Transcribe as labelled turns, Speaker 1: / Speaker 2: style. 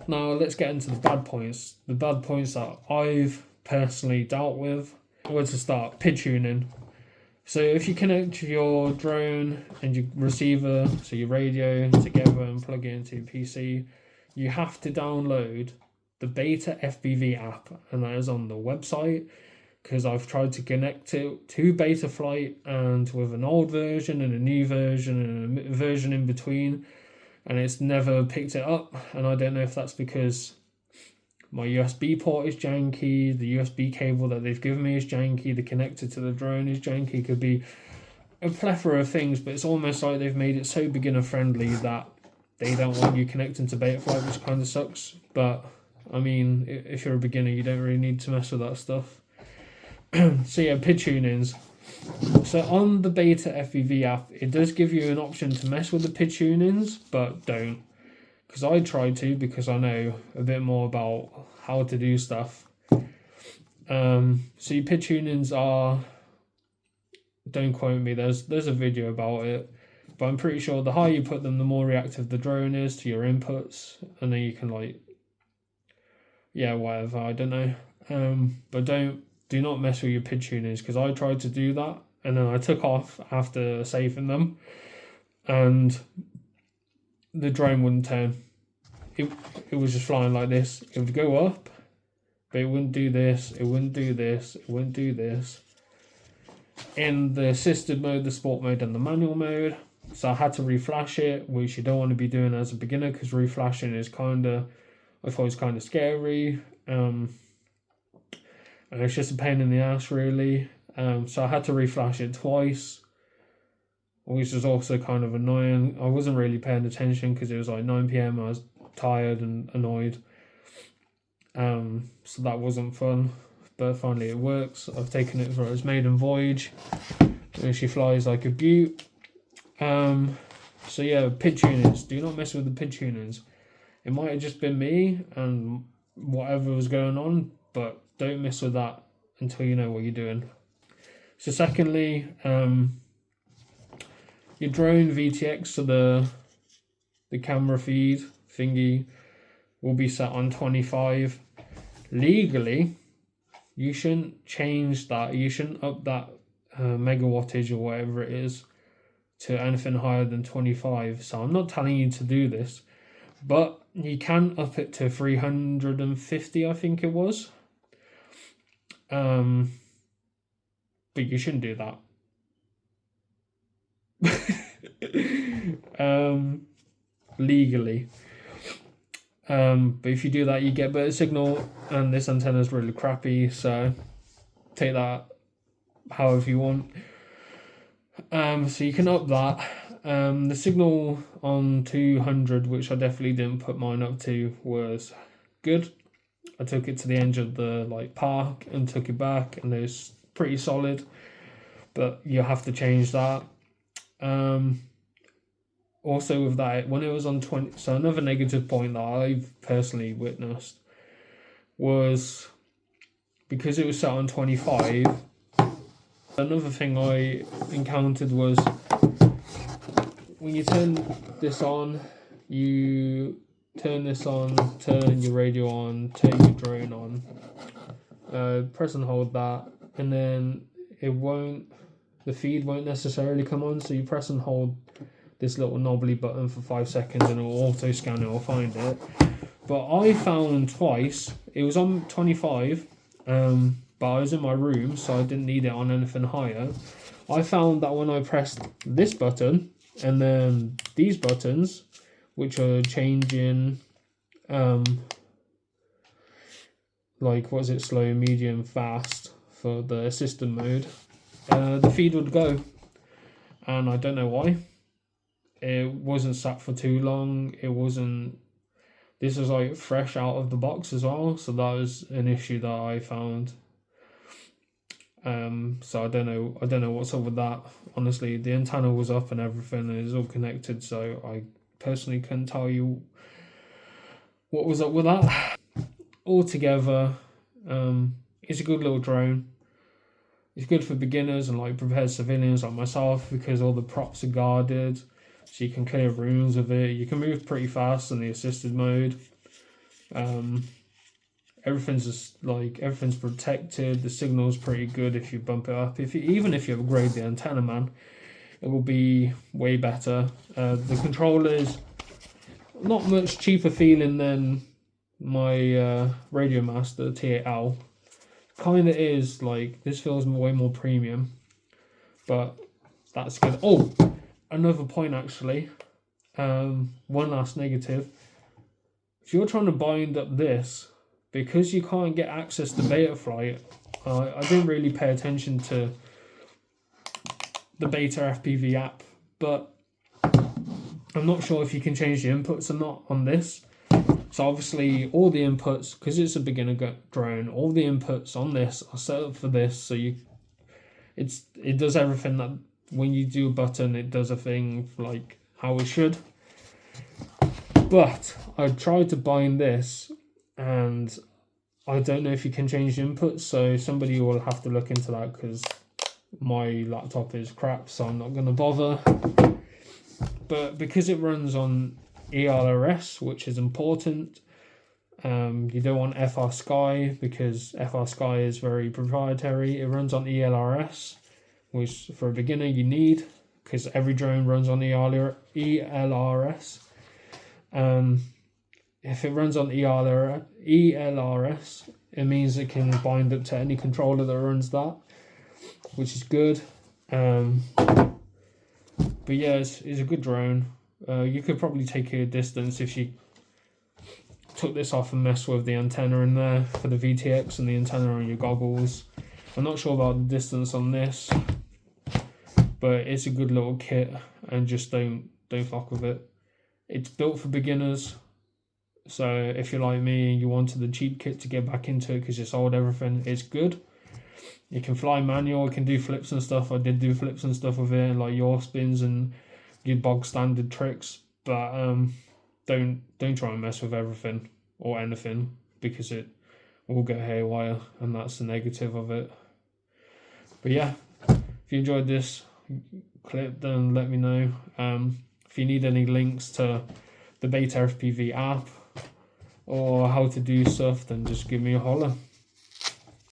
Speaker 1: Now let's get into the bad points. The bad points that I've personally dealt with were to start pitch tuning. So if you connect your drone and your receiver, so your radio, together and plug it into your PC, you have to download the betafpv app, and that is on the website, because I've tried to connect it to Betaflight and with an old version and a new version and a version in between, and it's never picked it up. And I don't know if that's because my USB port is janky, the USB cable that they've given me is janky, the connector to the drone is janky. Could be a plethora of things, but it's almost like they've made it so beginner friendly that they don't want you connecting to Betaflight, which kind of sucks. But I mean, if you're a beginner, you don't really need to mess with that stuff. So yeah, pitch tunings. So on the betafpv app, it does give you an option to mess with the pitch tunings, but don't. Because I tried to, because I know a bit more about how to do stuff. So your pitch tunings are, don't quote me, there's a video about it, but I'm pretty sure the higher you put them, the more reactive the drone is to your inputs, and then you can like, yeah, whatever, I don't know. But do not mess with your pitch tunings, because I tried to do that and then I took off after saving them, and the drone wouldn't turn. It was just flying like this. It would go up, but it wouldn't do this, it wouldn't do this, it wouldn't do this. In the assisted mode, the sport mode and the manual mode. So I had to reflash it, which you don't want to be doing as a beginner, because reflashing is I thought it was kind of scary. And it's just a pain in the ass, really. So I had to reflash it twice, which was also kind of annoying. I wasn't really paying attention because it was like 9 p.m. I was tired and annoyed. So that wasn't fun. But finally it works. I've taken it for its maiden voyage, and she flies like a beaut. So yeah, pitch tunings. Do not mess with the pitch tunings. It might have just been me and whatever was going on, but don't mess with that until you know what you're doing. So secondly, your drone VTX, so the camera feed thingy, will be set on 25. Legally, you shouldn't change that. You shouldn't up that megawattage or whatever it is to anything higher than 25. So I'm not telling you to do this, but you can up it to 350, I think it was. But you shouldn't do that. Legally. But if you do that, you get better signal, and this antenna is really crappy, so take that however you want. So you can up that. The signal on 200, which I definitely didn't put mine up to, was good. I took it to the edge of the park and took it back, and it's pretty solid, but you have to change that. Also with that, when it was on 20, so another negative point that I've personally witnessed was because it was set on 25. Another thing I encountered was when you turn this on, you turn this on, turn your radio on, turn your drone on, press and hold that, and then the feed won't necessarily come on, so you press and hold this little knobbly button for 5 seconds and it will auto scan, it will find it. But I found twice, it was on 25, but I was in my room, so I didn't need it on anything higher. I found that when I pressed this button and then these buttons, which are changing slow, medium, fast for the assistant mode, the feed would go, and I don't know why. It wasn't sat for too long. This was fresh out of the box as well, so that was an issue that I found. So I don't know what's up with that. Honestly, the antenna was up and everything, and it's all connected, so I personally couldn't tell you what was up with that. Altogether, it's a good little drone. It's good for beginners and prepared civilians like myself, because all the props are guarded, so you can clear rooms with it. You can move pretty fast in the assisted mode. Everything's just like everything's protected. The signal's pretty good if you bump it up. Even if you upgrade the antenna, man, it will be way better. The controller's not much cheaper feeling than my Radio Master T8L. Kind of is, like, this feels way more premium, but that's good. Oh, another point actually. One last negative. If you're trying to bind up this, because you can't get access to Betaflight, I didn't really pay attention to the betafpv app, but I'm not sure if you can change the inputs or not on this. So obviously all the inputs, because it's a beginner drone, all the inputs on this are set up for this, so it does everything that when you do a button, it does a thing like how it should. But I tried to bind this, and I don't know if you can change the inputs, so somebody will have to look into that, because my laptop is crap, so I'm not going to bother. But because it runs on ELRS, which is important, you don't want FR Sky, because FR Sky is very proprietary. It runs on ELRS, which for a beginner you need, because every drone runs on ELRS. If it runs on ELRS, it means it can bind up to any controller that runs that, which is good. But yeah, it's a good drone. You could probably take it a distance if you took this off and messed with the antenna in there for the VTX and the antenna on your goggles. I'm not sure about the distance on this, but it's a good little kit, and just don't fuck with it. It's built for beginners, so if you're like me and you wanted the cheap kit to get back into it because you sold everything, it's good. You can fly manual, it can do flips and stuff. I did do flips and stuff with it, like yaw spins and your bog standard tricks, but don't try and mess with everything or anything, because it will get haywire, and that's the negative of it. But yeah, if you enjoyed this clip, then let me know. If you need any links to the betafpv app or how to do stuff, then just give me a holler.